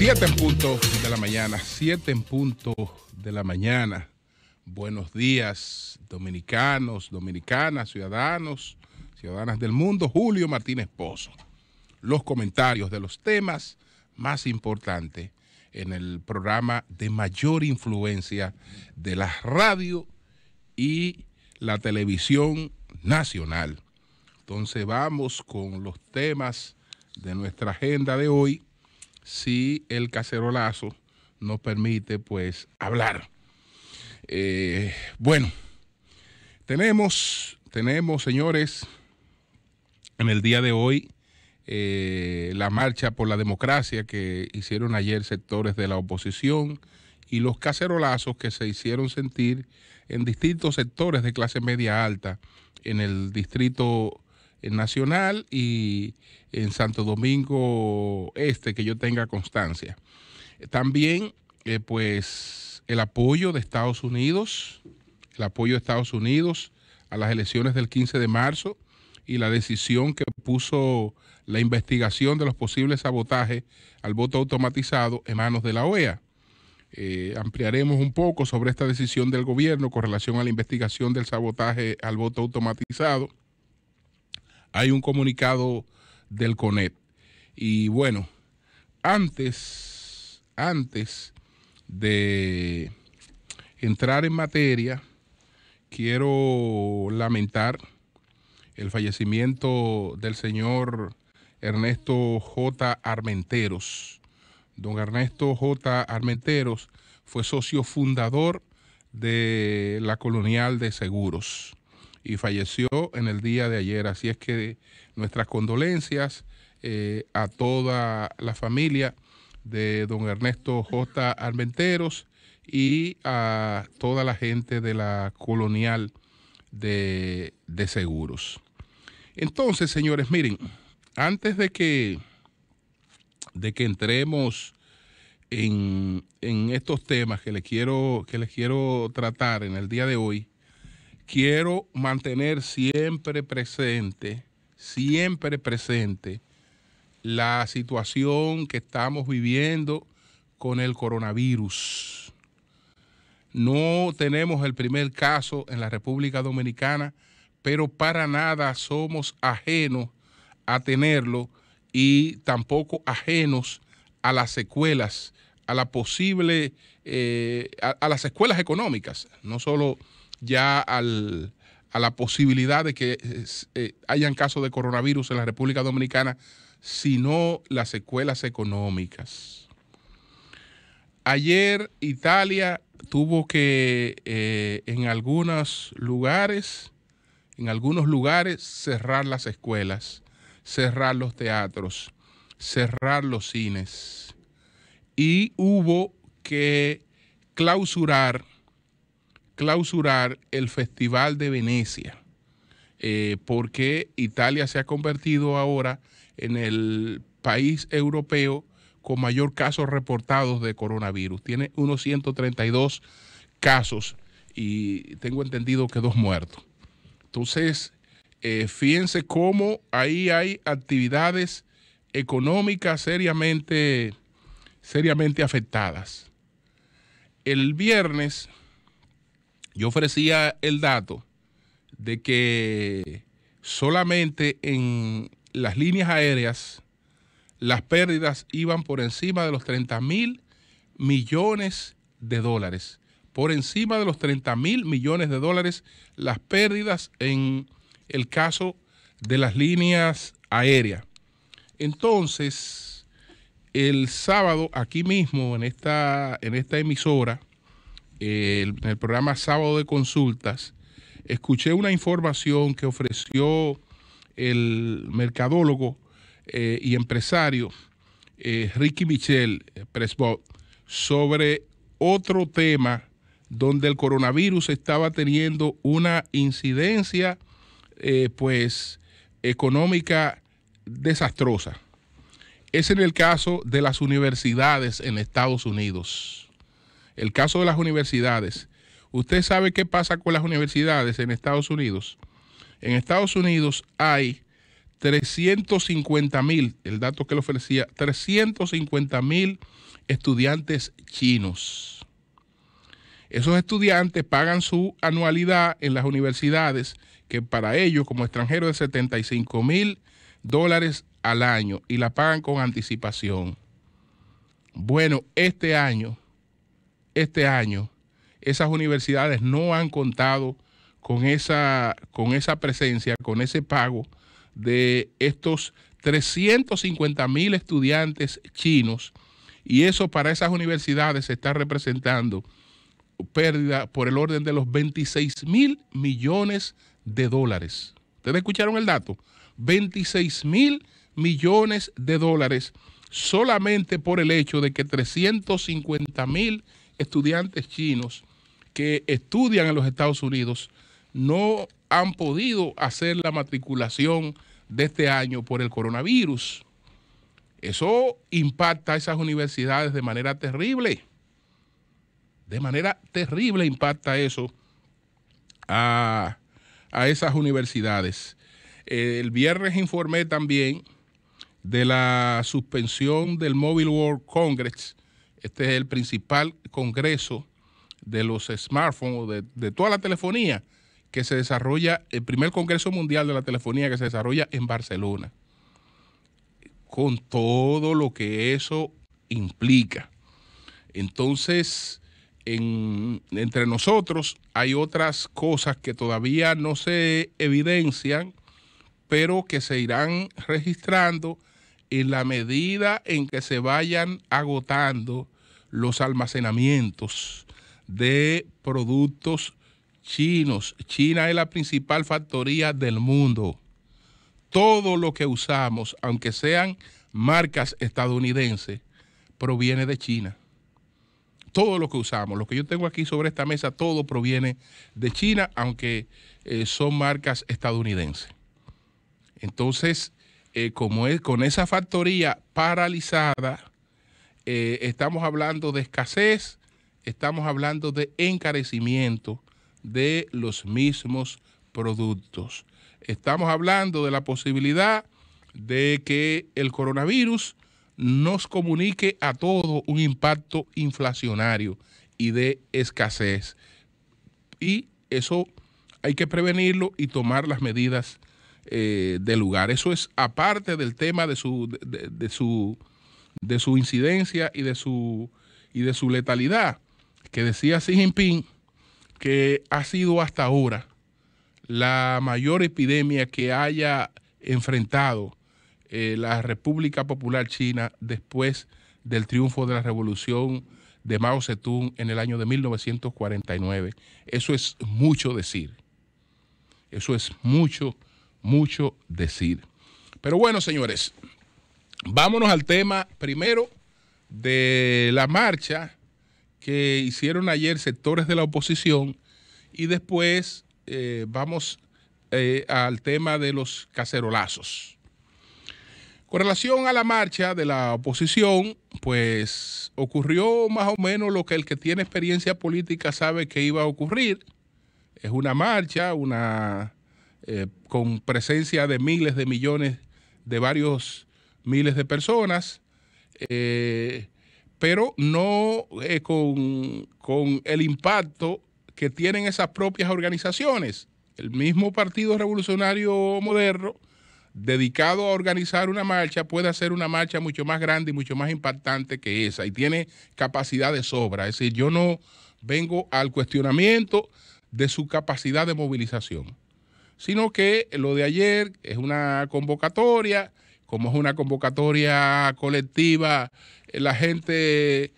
7 en punto de la mañana, 7 en punto de la mañana. Buenos días, dominicanos, dominicanas, ciudadanos, ciudadanas del mundo. Julio Martínez Pozo. Los comentarios de los temas más importantes en el programa de mayor influencia de la radio y la televisión nacional. Entonces vamos con los temas de nuestra agenda de hoy, si el cacerolazo nos permite pues hablar. Bueno, tenemos señores, en el día de hoy la marcha por la democracia que hicieron ayer sectores de la oposición y los cacerolazos que se hicieron sentir en distintos sectores de clase media alta en el Distrito Nacional y en Santo Domingo Este, que yo tenga constancia. También pues el apoyo de Estados Unidos, a las elecciones del 15 de marzo y la decisión que puso la investigación de los posibles sabotajes al voto automatizado en manos de la OEA. Ampliaremos un poco sobre esta decisión del gobierno con relación a la investigación del sabotaje al voto automatizado. Hay un comunicado del CONET. Y bueno, antes de entrar en materia, quiero lamentar el fallecimiento del señor Ernesto J. Armenteros. Don Ernesto J. Armenteros fue socio fundador de la Colonial de Seguros y falleció en el día de ayer. Así es que nuestras condolencias a toda la familia de don Ernesto J. Armenteros y a toda la gente de la Colonial de Seguros. Entonces, señores, miren, antes de que entremos en estos temas que les quiero tratar en el día de hoy, quiero mantener siempre presente la situación que estamos viviendo con el coronavirus. No tenemos el primer caso en la República Dominicana, pero para nada somos ajenos a tenerlo y tampoco ajenos a las secuelas, a la posible, a las secuelas económicas, no solo ya a la posibilidad de que hayan casos de coronavirus en la República Dominicana, sino las secuelas económicas. Ayer Italia tuvo que en algunos lugares cerrar las escuelas, cerrar los teatros, cerrar los cines, y hubo que clausurar el Festival de Venecia, porque Italia se ha convertido ahora en el país europeo con mayor casos reportados de coronavirus. Tiene unos 132 casos y tengo entendido que 2 muertos. Entonces, fíjense cómo ahí hay actividades económicas seriamente afectadas. El viernes yo ofrecía el dato de que solamente en las líneas aéreas las pérdidas iban por encima de los 30,000 millones de dólares. Por encima de los 30,000 millones de dólares las pérdidas en el caso de las líneas aéreas. Entonces, el sábado, aquí mismo en esta emisora, en el programa Sábado de Consultas, escuché una información que ofreció el mercadólogo y empresario Ricky Michel Presbot sobre otro tema donde el coronavirus estaba teniendo una incidencia pues económica desastrosa. Es en el caso de las universidades en Estados Unidos. El caso de las universidades. ¿Usted sabe qué pasa con las universidades en Estados Unidos? En Estados Unidos hay 350,000, el dato que le ofrecía, 350,000 estudiantes chinos. Esos estudiantes pagan su anualidad en las universidades, que para ellos como extranjeros es $75,000 al año, y la pagan con anticipación. Bueno, este año, esas universidades no han contado con esa presencia, con ese pago de estos 350,000 estudiantes chinos, y eso para esas universidades se está representando pérdida por el orden de los $26,000 millones. ¿Ustedes escucharon el dato? $26,000 millones solamente por el hecho de que 350,000 estudiantes chinos que estudian en los Estados Unidos no han podido hacer la matriculación de este año por el coronavirus. Eso impacta a esas universidades de manera terrible. De manera terrible impacta eso a esas universidades. El viernes informé también de la suspensión del Mobile World Congress. Este es el principal congreso de los smartphones, de toda la telefonía que se desarrolla, el primer congreso mundial de la telefonía que se desarrolla en Barcelona, con todo lo que eso implica. Entonces, entre nosotros hay otras cosas que todavía no se evidencian, pero que se irán registrando en la medida en que se vayan agotando los almacenamientos de productos chinos. China es la principal factoría del mundo. Todo lo que usamos, aunque sean marcas estadounidenses, proviene de China. Todo lo que usamos, lo que yo tengo aquí sobre esta mesa, todo proviene de China, aunque son marcas estadounidenses. Entonces, con esa factoría paralizada, estamos hablando de escasez, estamos hablando de encarecimiento de los mismos productos. Estamos hablando de la posibilidad de que el coronavirus nos comunique a todos un impacto inflacionario y de escasez. Y eso hay que prevenirlo y tomar las medidas del lugar. Eso es aparte del tema de su incidencia y de su letalidad, que decía Xi Jinping que ha sido hasta ahora la mayor epidemia que haya enfrentado la República Popular China después del triunfo de la revolución de Mao Zedong en el año de 1949. Eso es mucho decir. Eso es mucho decir. Pero bueno, señores, vámonos al tema primero de la marcha que hicieron ayer sectores de la oposición, y después vamos al tema de los cacerolazos. Con relación a la marcha de la oposición, pues ocurrió más o menos lo que el que tiene experiencia política sabe que iba a ocurrir. Es una marcha, con presencia de miles de millones, de varios miles de personas, pero no con el impacto que tienen esas propias organizaciones. El mismo Partido Revolucionario Moderno, dedicado a organizar una marcha, puede hacer una marcha mucho más grande y mucho más impactante que esa, y tiene capacidad de sobra. Es decir, yo no vengo al cuestionamiento de su capacidad de movilización, sino que lo de ayer es una convocatoria. Como es una convocatoria colectiva, la gente,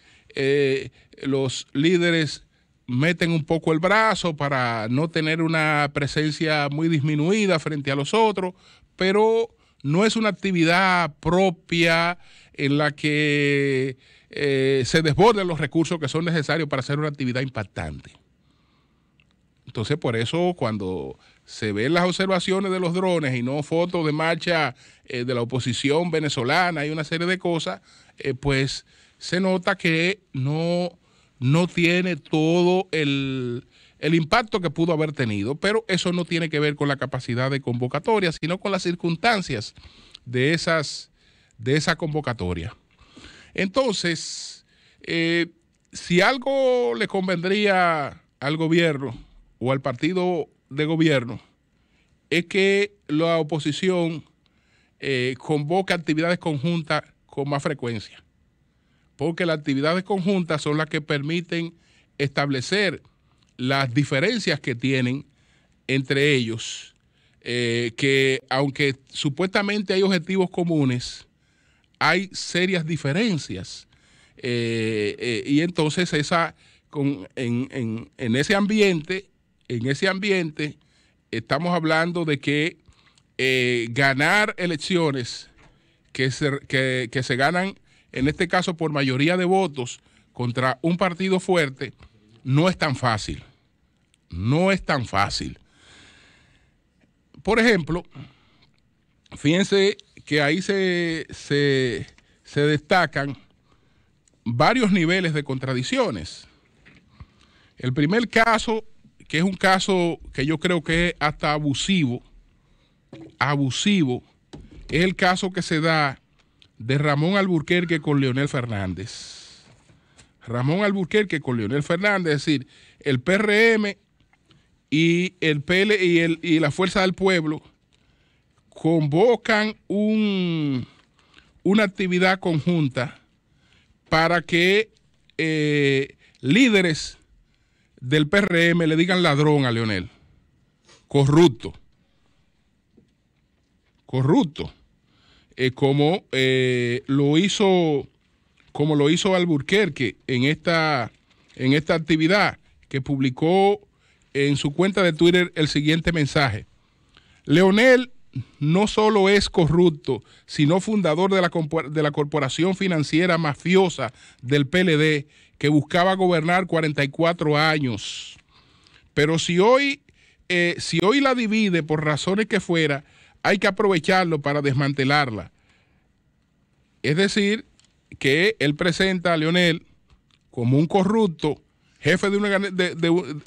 los líderes meten un poco el brazo para no tener una presencia muy disminuida frente a los otros, pero no es una actividad propia en la que se desborden los recursos que son necesarios para hacer una actividad impactante. Entonces, por eso, cuando se ven las observaciones de los drones y no fotos de marcha de la oposición venezolana y una serie de cosas, pues se nota que no tiene todo el impacto que pudo haber tenido, pero eso no tiene que ver con la capacidad de convocatoria, sino con las circunstancias de esa convocatoria. Entonces, si algo le convendría al gobierno o al partido de gobierno, es que la oposición convoque actividades conjuntas con más frecuencia, porque las actividades conjuntas son las que permiten establecer las diferencias que tienen entre ellos, que aunque supuestamente hay objetivos comunes, hay serias diferencias. Y entonces en ese ambiente estamos hablando de que ganar elecciones que se ganan, en este caso por mayoría de votos, contra un partido fuerte, no es tan fácil. No es tan fácil. Por ejemplo, fíjense que ahí se destacan varios niveles de contradicciones. El primer caso, que es un caso que yo creo que es hasta abusivo, es el caso que se da de Ramón Alburquerque con Leonel Fernández. Ramón Alburquerque con Leonel Fernández, es decir, el PRM y el PL y la Fuerza del Pueblo convocan una actividad conjunta para que líderes del PRM le digan ladrón a Leonel, corrupto, como lo hizo Alburquerque en esta actividad, que publicó en su cuenta de Twitter el siguiente mensaje: Leonel no solo es corrupto, sino fundador de la corporación financiera mafiosa del PLD, que buscaba gobernar 44 años. Pero si hoy la divide por razones que fuera, hay que aprovecharlo para desmantelarla. Es decir, que él presenta a Leonel como un corrupto, jefe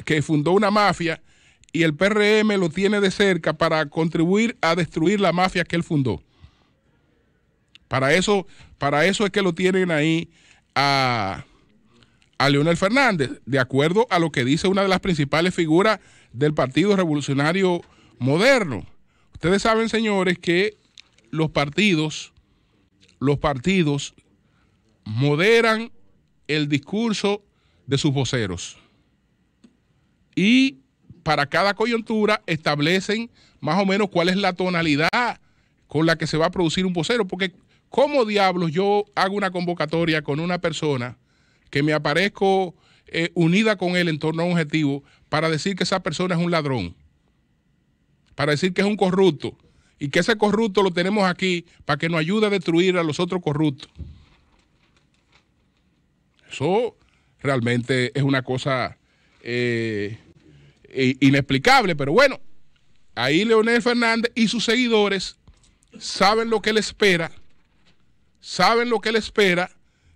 que fundó una mafia, y el PRM lo tiene de cerca para contribuir a destruir la mafia que él fundó. Para eso es que lo tienen ahí a Leonel Fernández, de acuerdo a lo que dice una de las principales figuras del Partido Revolucionario Moderno. Ustedes saben, señores, que los partidos moderan el discurso de sus voceros y para cada coyuntura establecen más o menos cuál es la tonalidad con la que se va a producir un vocero, porque ¿cómo diablos yo hago una convocatoria con una persona que me aparezco unida con él en torno a un objetivo para decir que esa persona es un ladrón, para decir que es un corrupto y que ese corrupto lo tenemos aquí para que nos ayude a destruir a los otros corruptos? Eso realmente es una cosa inexplicable, pero bueno, ahí Leonel Fernández y sus seguidores saben lo que él espera,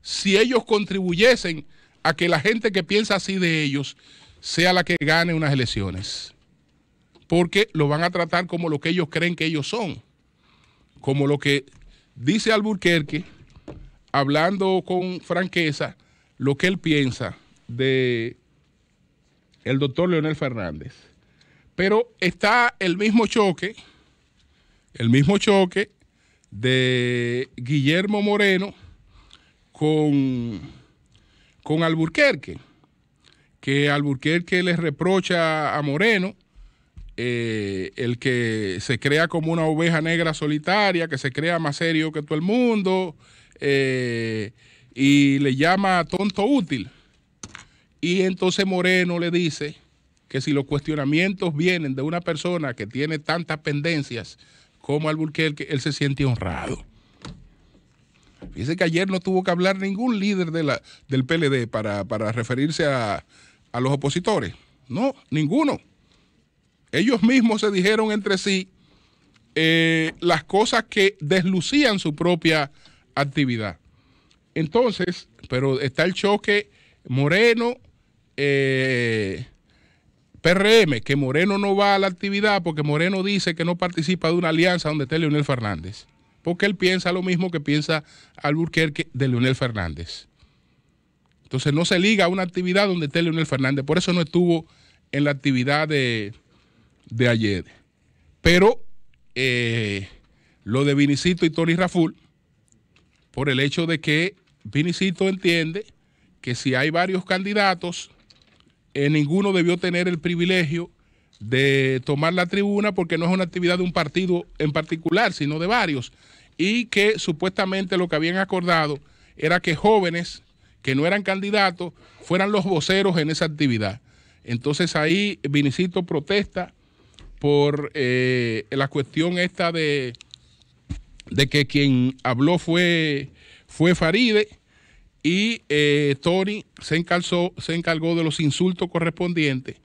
si ellos contribuyesen a que la gente que piensa así de ellos sea la que gane unas elecciones, porque lo van a tratar como lo que ellos creen que ellos son, como lo que dice Alburquerque, hablando con franqueza lo que él piensa de el doctor Leonel Fernández. Pero está el mismo choque de Guillermo Moreno con Alburquerque, que Alburquerque les reprocha a Moreno el que se crea como una oveja negra solitaria, que se crea más serio que todo el mundo, y le llama tonto útil. Y entonces Moreno le dice que si los cuestionamientos vienen de una persona que tiene tantas pendencias como Alburquerque, él se siente honrado. Fíjese que ayer no tuvo que hablar ningún líder del PLD para referirse a los opositores. No, ninguno. Ellos mismos se dijeron entre sí las cosas que deslucían su propia actividad. Entonces, pero está el choque Moreno PRM, que Moreno no va a la actividad porque Moreno dice que no participa de una alianza donde esté Leonel Fernández, porque él piensa lo mismo que piensa Alburquerque de Leonel Fernández. Entonces no se liga a una actividad donde esté Leonel Fernández, por eso no estuvo en la actividad de ayer. Pero lo de Vinicito y Tony Raful, por el hecho de que Vinicito entiende que si hay varios candidatos, ninguno debió tener el privilegio de tomar la tribuna porque no es una actividad de un partido en particular, sino de varios, y que supuestamente lo que habían acordado era que jóvenes que no eran candidatos fueran los voceros en esa actividad. Entonces ahí Vinicito protesta por la cuestión esta de que quien habló fue Faride, y Tony se encargó de los insultos correspondientes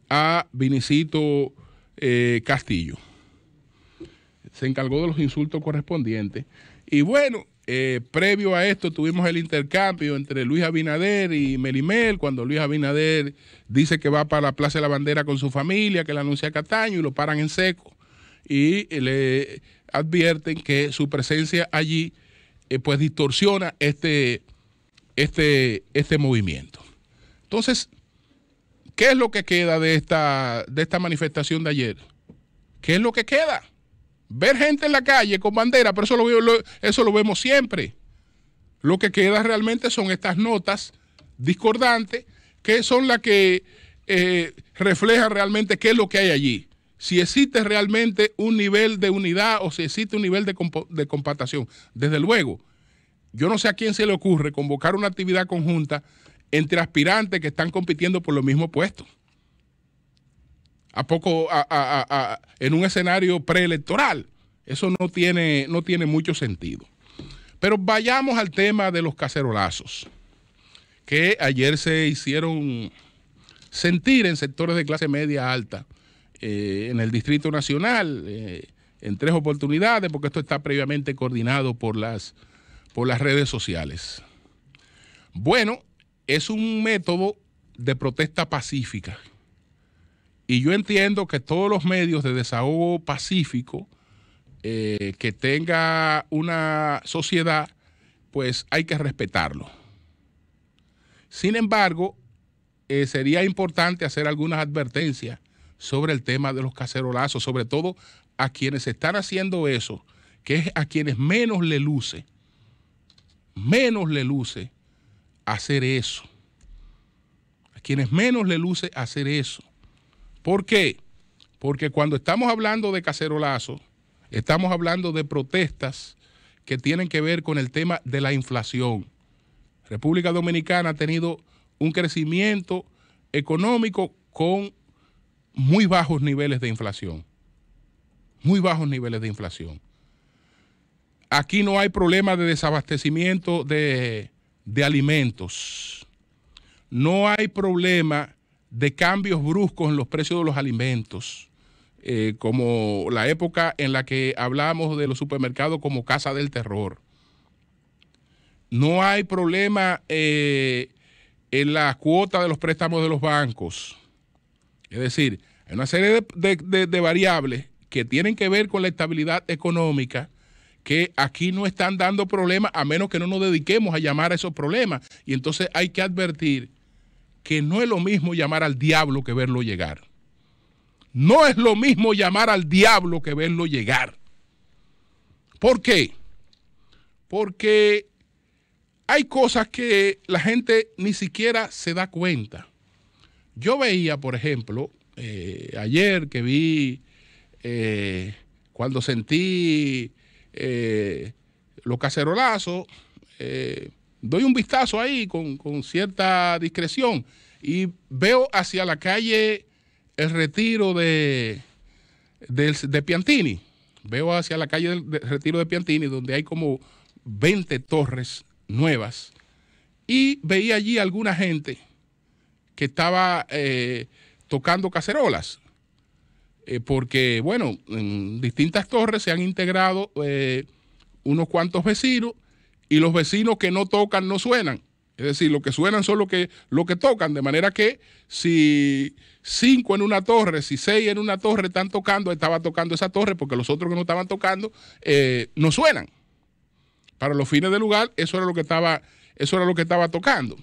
a Vinicito Castillo. Se encargó de los insultos correspondientes. Y bueno, previo a esto tuvimos el intercambio entre Luis Abinader y Melimel, cuando Luis Abinader dice que va para la Plaza de la Bandera con su familia, que le anuncia a Cataño, y lo paran en seco y le advierten que su presencia allí pues distorsiona este movimiento. Entonces, ¿qué es lo que queda de esta manifestación de ayer? ¿Qué es lo que queda? Ver gente en la calle con bandera, pero eso lo vemos siempre. Lo que queda realmente son estas notas discordantes, que son las que reflejan realmente qué es lo que hay allí. Si existe realmente un nivel de unidad o si existe un nivel de compactación. Desde luego, yo no sé a quién se le ocurre convocar una actividad conjunta entre aspirantes que están compitiendo por los mismos puestos. En un escenario preelectoral. Eso no tiene mucho sentido. Pero vayamos al tema de los cacerolazos, que ayer se hicieron sentir en sectores de clase media alta, en el Distrito Nacional, en 3 oportunidades, porque esto está previamente coordinado por las redes sociales. Bueno, es un método de protesta pacífica. Y yo entiendo que todos los medios de desahogo pacífico que tenga una sociedad, pues hay que respetarlo. Sin embargo, sería importante hacer algunas advertencias sobre el tema de los cacerolazos, sobre todo a quienes están haciendo eso, que es a quienes menos le luce hacer eso. A quienes menos le luce hacer eso. ¿Por qué? Porque cuando estamos hablando de cacerolazo, estamos hablando de protestas que tienen que ver con el tema de la inflación. República Dominicana ha tenido un crecimiento económico con muy bajos niveles de inflación. Muy bajos niveles de inflación. Aquí no hay problema de desabastecimiento de alimentos. No hay problema de cambios bruscos en los precios de los alimentos, como la época en la que hablamos de los supermercados como casa del terror. No hay problema en la cuota de los préstamos de los bancos. Es decir, hay una serie de variables que tienen que ver con la estabilidad económica que aquí no están dando problemas, a menos que no nos dediquemos a llamar a esos problemas. Y entonces hay que advertir que no es lo mismo llamar al diablo que verlo llegar. No es lo mismo llamar al diablo que verlo llegar. ¿Por qué? Porque hay cosas que la gente ni siquiera se da cuenta. Yo veía, por ejemplo, ayer que vi, cuando sentí los cacerolazos, doy un vistazo ahí con cierta discreción y veo hacia la calle El Retiro de Piantini. Veo hacia la calle del Retiro de Piantini, donde hay como 20 torres nuevas, y veía allí alguna gente que estaba tocando cacerolas, porque, bueno, en distintas torres se han integrado unos cuantos vecinos, y los vecinos que no tocan no suenan. Es decir, lo que suenan son lo que tocan, de manera que si 5 en una torre, si 6 en una torre están tocando, estaba tocando esa torre porque los otros que no estaban tocando no suenan. Para los fines del lugar, eso era lo que estaba tocando.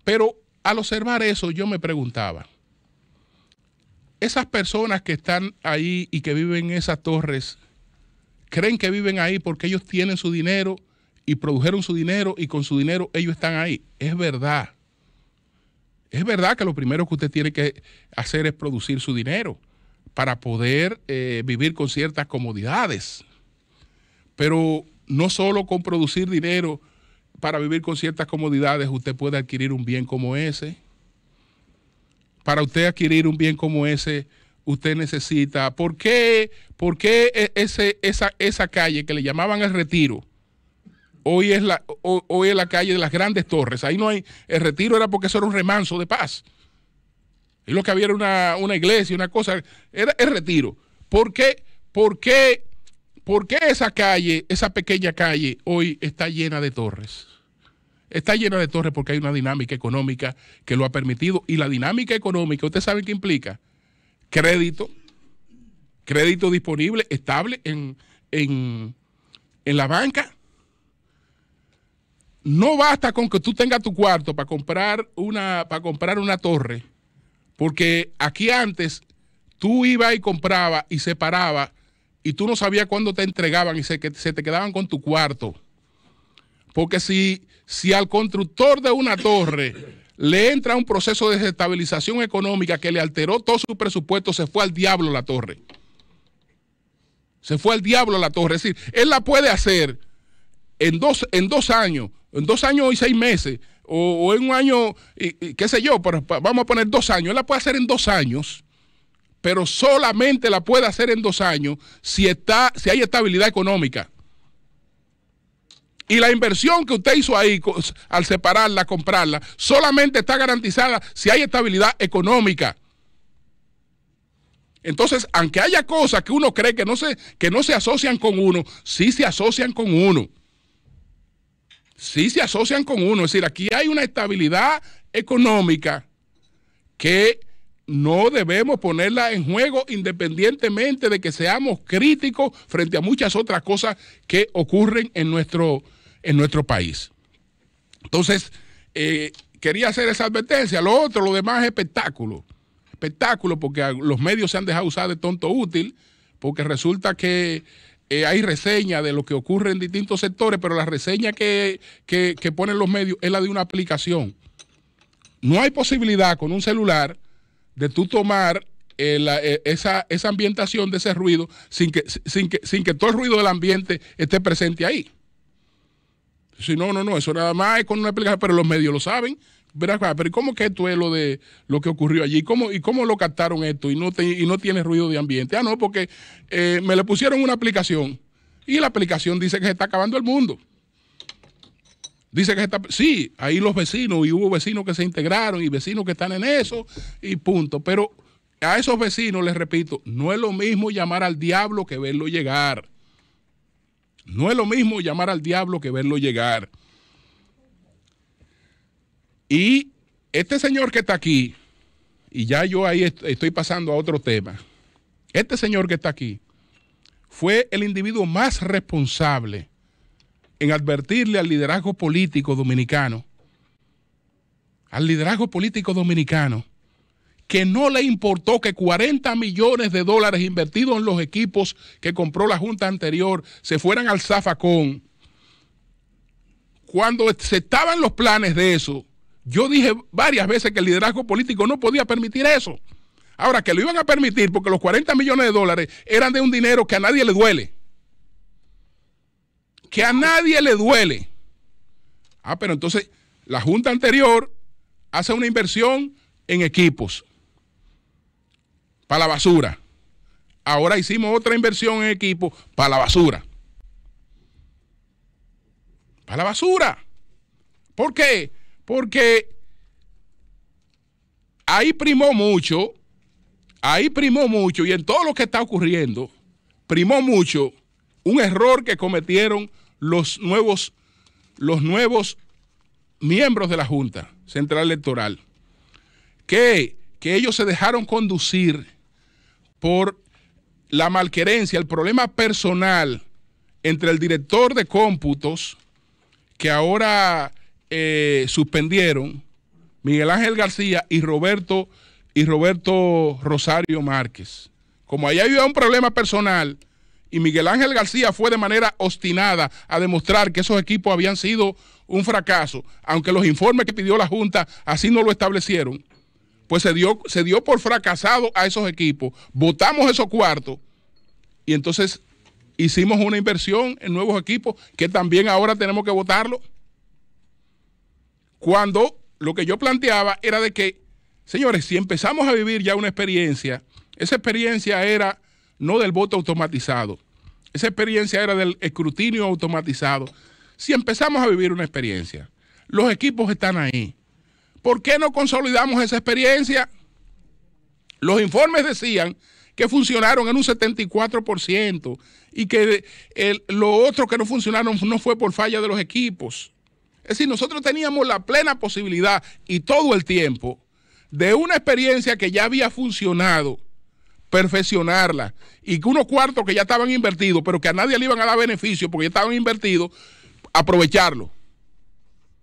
Pero al observar eso, yo me preguntaba, esas personas que están ahí y que viven en esas torres, ¿creen que viven ahí porque ellos tienen su dinero y produjeron su dinero y con su dinero ellos están ahí? Es verdad. Es verdad que lo primero que usted tiene que hacer es producir su dinero para poder vivir con ciertas comodidades. Pero no solo con producir dinero para vivir con ciertas comodidades usted puede adquirir un bien como ese. Para usted adquirir un bien como ese, usted necesita... ¿Por qué esa calle que le llamaban El Retiro? Hoy es la calle de las grandes torres. Ahí no hay... El Retiro era porque eso era un remanso de paz. Y lo que había era una iglesia, una cosa... Era El Retiro. ¿Por qué esa calle, esa pequeña calle, hoy está llena de torres? Está llena de torres porque hay una dinámica económica que lo ha permitido. Y la dinámica económica, ¿usted sabe qué implica? Crédito disponible, estable en la banca. No basta con que tú tengas tu cuarto para comprar una torre, porque aquí antes tú ibas y comprabas y separabas y tú no sabías cuándo te entregaban y se te quedaban con tu cuarto. Porque si al constructor de una torre le entra un proceso de desestabilización económica que le alteró todo su presupuesto, se fue al diablo la torre. Se fue al diablo la torre. Es decir, él la puede hacer en dos años y 6 meses, o en un año, qué sé yo, pero vamos a poner 2 años. Él la puede hacer en 2 años, pero solamente la puede hacer en 2 años si hay estabilidad económica. Y la inversión que usted hizo ahí, al separarla, comprarla, solamente está garantizada si hay estabilidad económica. Entonces, aunque haya cosas que uno cree que no se asocian con uno, sí se asocian con uno. Sí se asocian con uno. Es decir, aquí hay una estabilidad económica que no debemos ponerla en juego independientemente de que seamos críticos frente a muchas otras cosas que ocurren en nuestro país. Entonces, quería hacer esa advertencia. Lo demás es espectáculo. Espectáculo porque los medios se han dejado usar de tonto útil, porque resulta que hay reseña de lo que ocurre en distintos sectores, pero la reseña que ponen los medios es la de una aplicación. No hay posibilidad con un celular de tú tomar esa ambientación de ese ruido sin que todo el ruido del ambiente esté presente ahí. Si no, eso nada más es con una aplicación, pero los medios lo saben. Pero ¿cómo que esto es lo que ocurrió allí? ¿Cómo lo captaron esto y no tiene ruido de ambiente? No, porque me le pusieron una aplicación y la aplicación dice que se está acabando el mundo. Dice que sí, ahí los vecinos, y hubo vecinos que se integraron y vecinos que están en eso y punto. Pero a esos vecinos, les repito, no es lo mismo llamar al diablo que verlo llegar. No es lo mismo llamar al diablo que verlo llegar. Y este señor que está aquí, y ya yo ahí estoy pasando a otro tema, este señor que está aquí fue el individuo más responsable en advertirle al liderazgo político dominicano, que no le importó que 40 millones de dólares invertidos en los equipos que compró la Junta anterior se fueran al zafacón. Cuando se estaban los planes de eso, yo dije varias veces que el liderazgo político no podía permitir eso. Ahora, que lo iban a permitir porque los 40 millones de dólares eran de un dinero que a nadie le duele. Que a nadie le duele. Pero entonces la Junta anterior hace una inversión en equipos para la basura. Ahora hicimos otra inversión en equipos para la basura. Para la basura. ¿Por qué? Porque ahí primó mucho, y en todo lo que está ocurriendo, primó mucho un error que cometieron los nuevos miembros de la Junta Central Electoral que ellos se dejaron conducir por la malquerencia, el problema personal entre el director de cómputos, que ahora suspendieron, Miguel Ángel García, y Roberto Rosario Márquez. Como allá había un problema personal y Miguel Ángel García fue de manera obstinada a demostrar que esos equipos habían sido un fracaso, aunque los informes que pidió la Junta así no lo establecieron, pues se dio por fracasado a esos equipos, votamos esos cuartos y entonces hicimos una inversión en nuevos equipos que también ahora tenemos que votarlo. Cuando lo que yo planteaba era de que, señores, si empezamos a vivir ya una experiencia, esa experiencia era no del voto automatizado, esa experiencia era del escrutinio automatizado. Si empezamos a vivir una experiencia, los equipos están ahí, ¿por qué no consolidamos esa experiencia? Los informes decían que funcionaron en un 74% y que lo otro que no funcionaron no fue por falla de los equipos. Es decir, nosotros teníamos la plena posibilidad y todo el tiempo de una experiencia que ya había funcionado, perfeccionarla, y que unos cuartos que ya estaban invertidos, pero que a nadie le iban a dar beneficio porque ya estaban invertidos, aprovecharlo.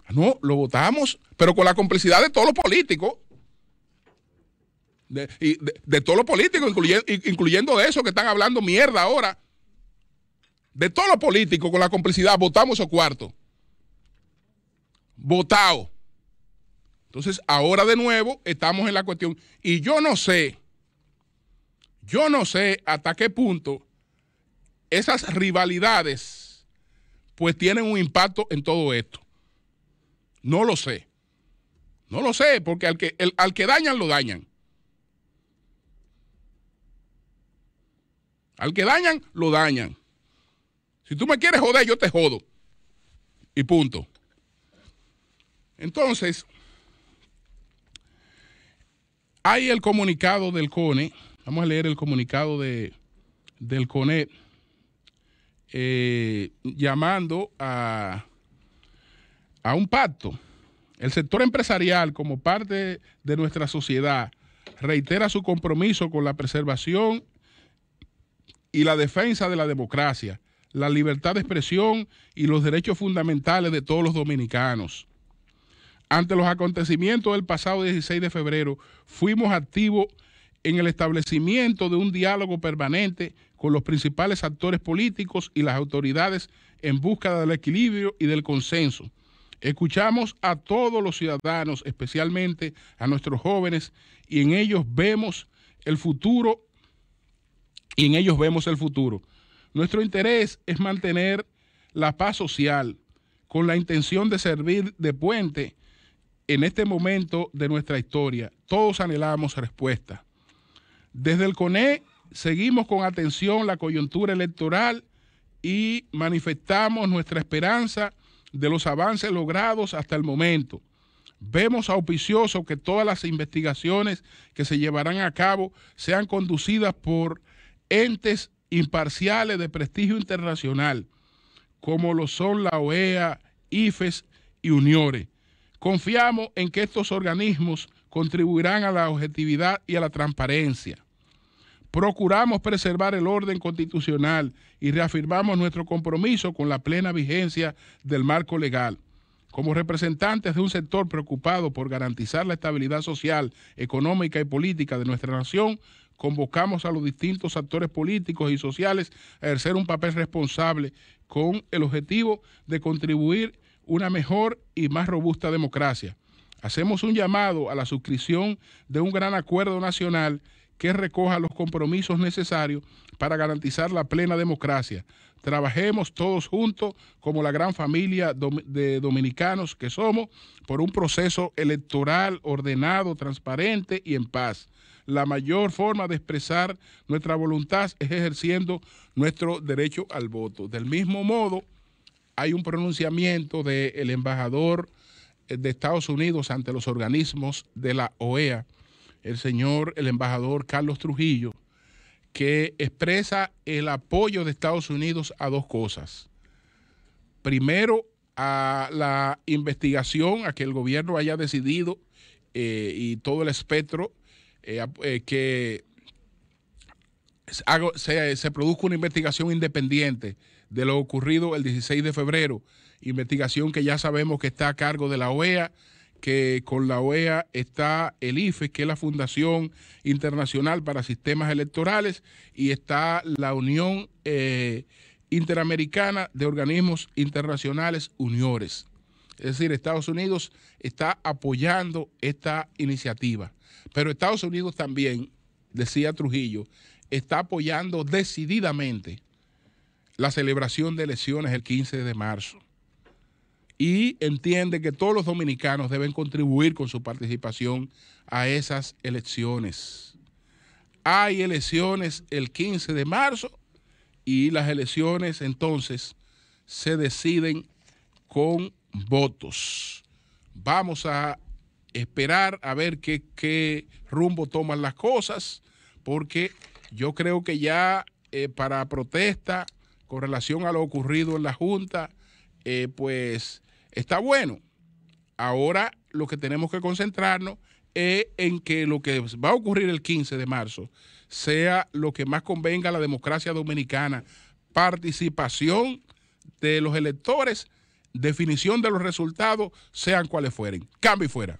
No, lo votamos, pero con la complicidad de todos los políticos. De todos los políticos, incluyendo de esos que están hablando mierda ahora. De todos los políticos, con la complicidad, votamos esos cuartos. Votado. Entonces, ahora de nuevo estamos en la cuestión. Y yo no sé hasta qué punto esas rivalidades pues tienen un impacto en todo esto. No lo sé. No lo sé, porque al que dañan, lo dañan. Al que dañan, lo dañan. Si tú me quieres joder, yo te jodo. Y punto. Entonces, hay el comunicado del CONE. Vamos a leer el comunicado del CONE llamando a un pacto. El sector empresarial, como parte de nuestra sociedad, reitera su compromiso con la preservación y la defensa de la democracia, la libertad de expresión y los derechos fundamentales de todos los dominicanos. Ante los acontecimientos del pasado 16 de febrero, fuimos activos en el establecimiento de un diálogo permanente con los principales actores políticos y las autoridades en busca del equilibrio y del consenso. Escuchamos a todos los ciudadanos, especialmente a nuestros jóvenes, y en ellos vemos el futuro. Nuestro interés es mantener la paz social con la intención de servir de puente en este momento de nuestra historia. Todos anhelamos respuesta. Desde el CONE seguimos con atención la coyuntura electoral y manifestamos nuestra esperanza de los avances logrados hasta el momento. Vemos auspicioso que todas las investigaciones que se llevarán a cabo sean conducidas por entes imparciales de prestigio internacional, como lo son la OEA, IFES y UNIORE. Confiamos en que estos organismos contribuirán a la objetividad y a la transparencia. Procuramos preservar el orden constitucional y reafirmamos nuestro compromiso con la plena vigencia del marco legal. Como representantes de un sector preocupado por garantizar la estabilidad social, económica y política de nuestra nación, convocamos a los distintos actores políticos y sociales a ejercer un papel responsable con el objetivo de contribuir a una mejor y más robusta democracia. Hacemos un llamado a la suscripción de un gran acuerdo nacional que recoja los compromisos necesarios para garantizar la plena democracia. Trabajemos todos juntos como la gran familia de dominicanos que somos por un proceso electoral ordenado, transparente y en paz. La mayor forma de expresar nuestra voluntad es ejerciendo nuestro derecho al voto. Del mismo modo, hay un pronunciamiento del embajador de Estados Unidos ante los organismos de la OEA, el embajador Carlos Trujillo, que expresa el apoyo de Estados Unidos a dos cosas. Primero, a la investigación, a que el gobierno haya decidido y todo el espectro que se produzca una investigación independiente de lo ocurrido el 16 de febrero, investigación que ya sabemos que está a cargo de la OEA, que con la OEA está el IFE, que es la Fundación Internacional para Sistemas Electorales, y está la Unión Interamericana de Organismos Internacionales, UNIORES. Es decir, Estados Unidos está apoyando esta iniciativa. Pero Estados Unidos también, decía Trujillo, está apoyando decididamente la celebración de elecciones el 15 de marzo. Y entiende que todos los dominicanos deben contribuir con su participación a esas elecciones. Hay elecciones el 15 de marzo y las elecciones entonces se deciden con votos. Vamos a esperar a ver qué rumbo toman las cosas, porque yo creo que ya para protesta con relación a lo ocurrido en la Junta, pues está bueno. Ahora lo que tenemos que concentrarnos es en que lo que va a ocurrir el 15 de marzo sea lo que más convenga a la democracia dominicana: participación de los electores, definición de los resultados, sean cuales fueren. Cambio y fuera.